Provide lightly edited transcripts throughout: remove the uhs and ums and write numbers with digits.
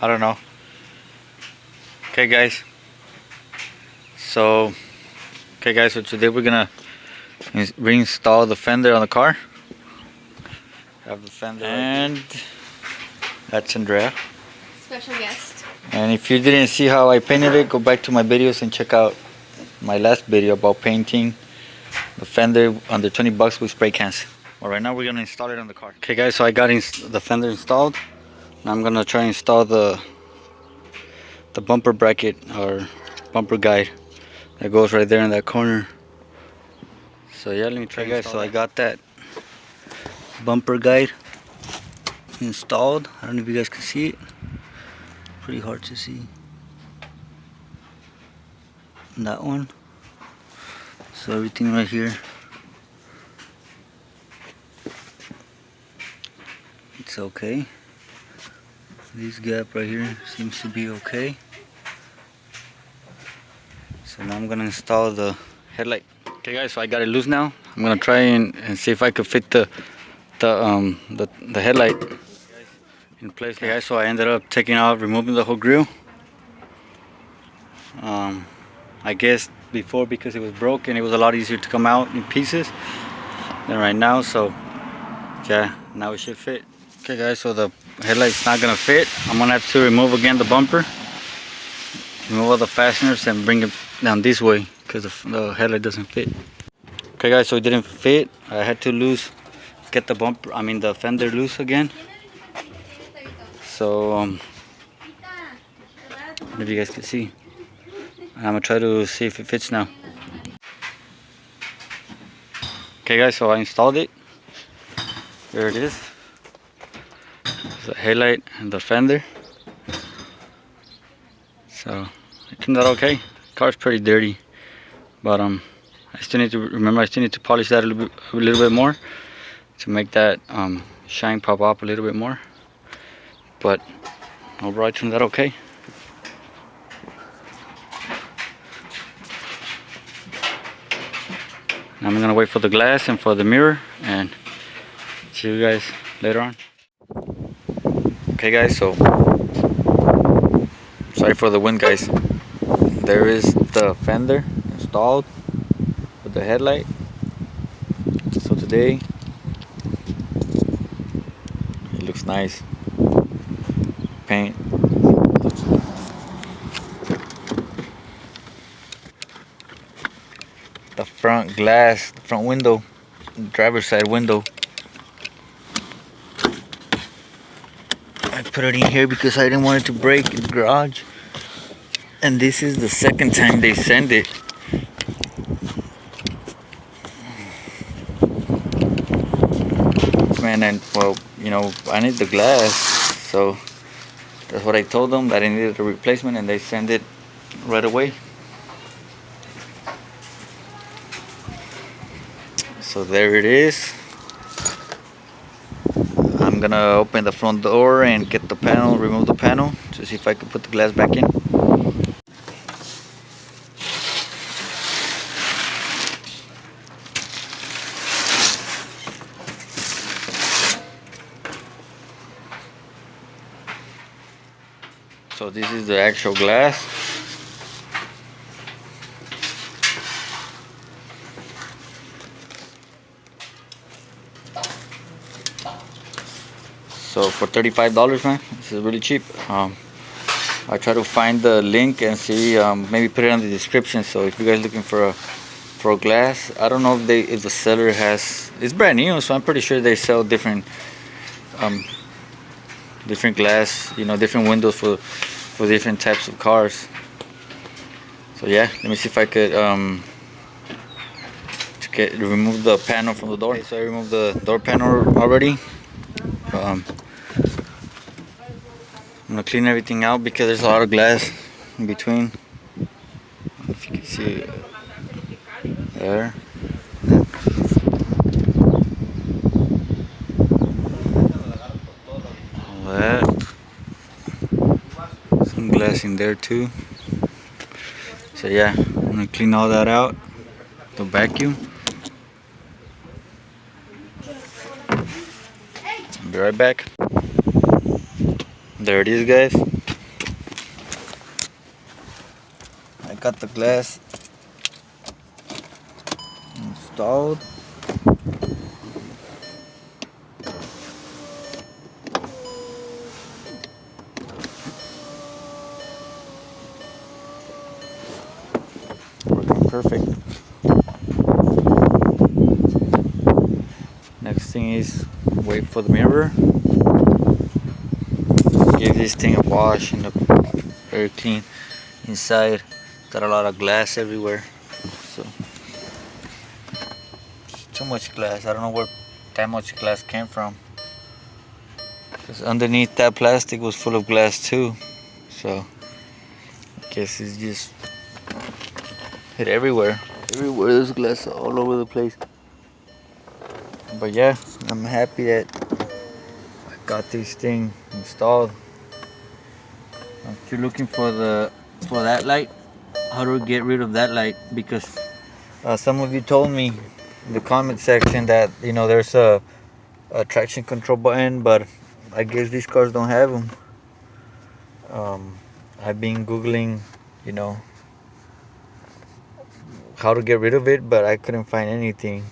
I don't know. Okay guys, so today we're gonna reinstall the fender on the car. Have the fender and that's Andrea, special guest. and if you didn't see how I painted it, go back to my videos and check out my last video about painting the fender under 20 bucks with spray cans. Well, right now we're gonna install it on the car. Okay guys, so I got the fender installed. Now I'm gonna try and install the bumper bracket or bumper guide that goes right there in that corner. So yeah, let me try guys. So I got that bumper guide installed. I don't know if you guys can see it. Pretty hard to see. And that one. So everything right here, it's okay. This gap right here seems to be okay. So now I'm gonna install the headlight. Okay guys, so I got it loose now. I'm gonna try and see if I could fit the headlight in place. Okay guys, so I ended up removing the whole grill. I guess before, because it was broken, it was a lot easier to come out in pieces than right now. So yeah, now it should fit. Okay guys, so the headlight's not gonna fit. I'm gonna have to remove again the bumper, remove all the fasteners, and bring it down this way because the headlight doesn't fit. Okay guys, so it didn't fit. I had to get the fender loose again. So I don't know if you guys can see. I'm gonna try to see if it fits now. Okay guys, so I installed it. There it is. The headlight and the fender. So it turned out okay. Car's pretty dirty, but I still need to polish that a little bit more to make that shine pop up a little bit more. But overall it turned out okay. Now I'm gonna wait for the glass and for the mirror, and see you guys later on. Okay guys, so sorry for the wind guys. There is the fender installed with the headlight. So today it looks nice. Paint. The front glass, the front window, the driver's side window, I put it in here because I didn't want it to break in the garage. And this is the second time they send it. Man, and well, you know, I need the glass, so that's what I told them, that I needed a replacement, and they send it right away. So there it is. I'm gonna open the front door and get the panel, remove the panel to see if I can put the glass back in. So this is the actual glass. So for $35, man, this is really cheap. I try to find the link and see, maybe put it in the description. So if you guys looking for a glass, I don't know if the seller has. It's brand new, so I'm pretty sure they sell different glass, you know, different windows for different types of cars. So yeah, let me see if I could remove the panel from the door. Okay, so I removed the door panel already. I'm gonna clean everything out because there's a lot of glass in between. If you can see it there. All that. Some glass in there too. So yeah, I'm gonna clean all that out. The vacuum. I'll be right back. There it is, guys. got the glass installed. Working perfect. Next thing is wait for the mirror. Give this thing a wash and look very clean inside. Got a lot of glass everywhere, so too much glass. I don't know where that much glass came from, because underneath that plastic was full of glass too, so I guess it's just hit everywhere. There's glass all over the place. But yeah, I'm happy that I got this thing installed. If you're looking for that light, how to get rid of that light, because some of you told me in the comment section that there's a traction control button, but I guess these cars don't have them. I've been googling how to get rid of it, but I couldn't find anything.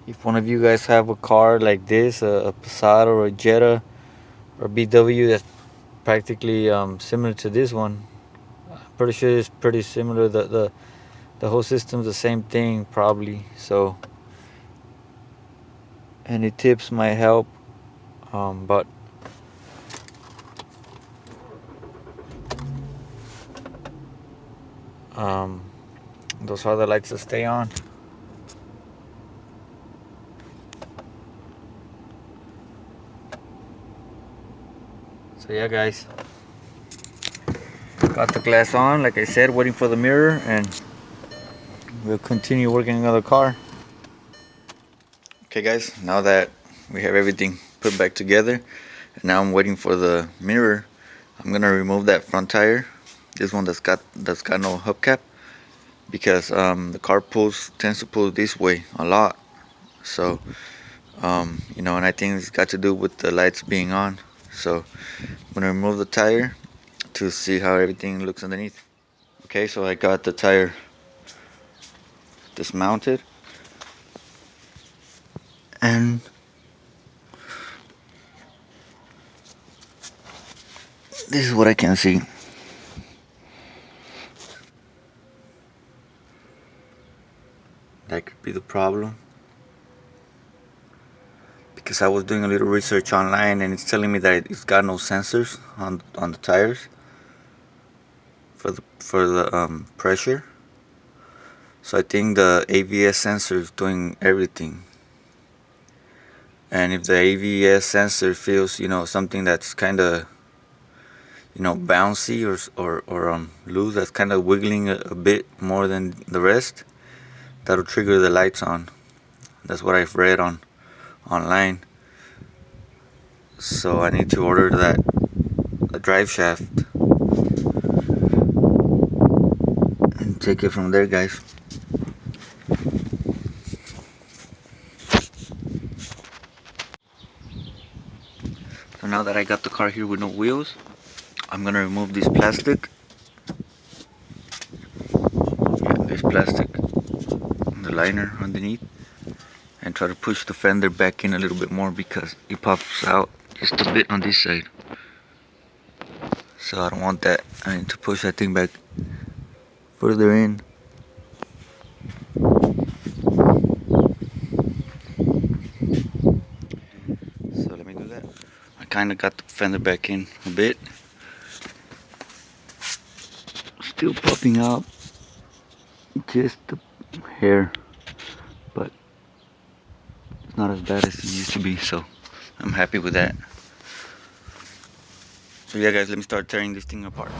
If one of you guys have a car like this, a Passat or a Jetta or BW that's practically similar to this one, I'm pretty sure it's pretty similar. The whole system's the same thing probably. So any tips might help, but those are the lights that stay on. So yeah guys, got the glass on like I said, waiting for the mirror, and we'll continue working on the car. Okay guys, now that we have everything put back together, and now I'm waiting for the mirror, I'm gonna remove that front tire, this one that's got no hubcap, because the car tends to pull this way a lot. So and I think it's got to do with the lights being on. So I'm gonna remove the tire to see how everything looks underneath. Okay, so I got the tire dismounted, and this is what I can see. That could be the problem, because I was doing a little research online and it's telling me that it's got no sensors on the tires for the pressure. So I think the AVS sensor is doing everything. And if the AVS sensor feels something that's kind of bouncy or loose, that's kind of wiggling a bit more than the rest, that'll trigger the lights on. That's what I've read online. So I need to order a drive shaft and take it from there, guys. So now that I got the car here with no wheels, I'm gonna remove this plastic, the liner underneath, and try to push the fender back in a little bit more, because it pops out just a bit on this side. So I don't want that. I need to push that thing back further in. So let me do that. I kind of got the fender back in a bit. Still popping out just the hair, but it's not as bad as it used to be, so I'm happy with that. So yeah guys, let me start tearing this thing apart.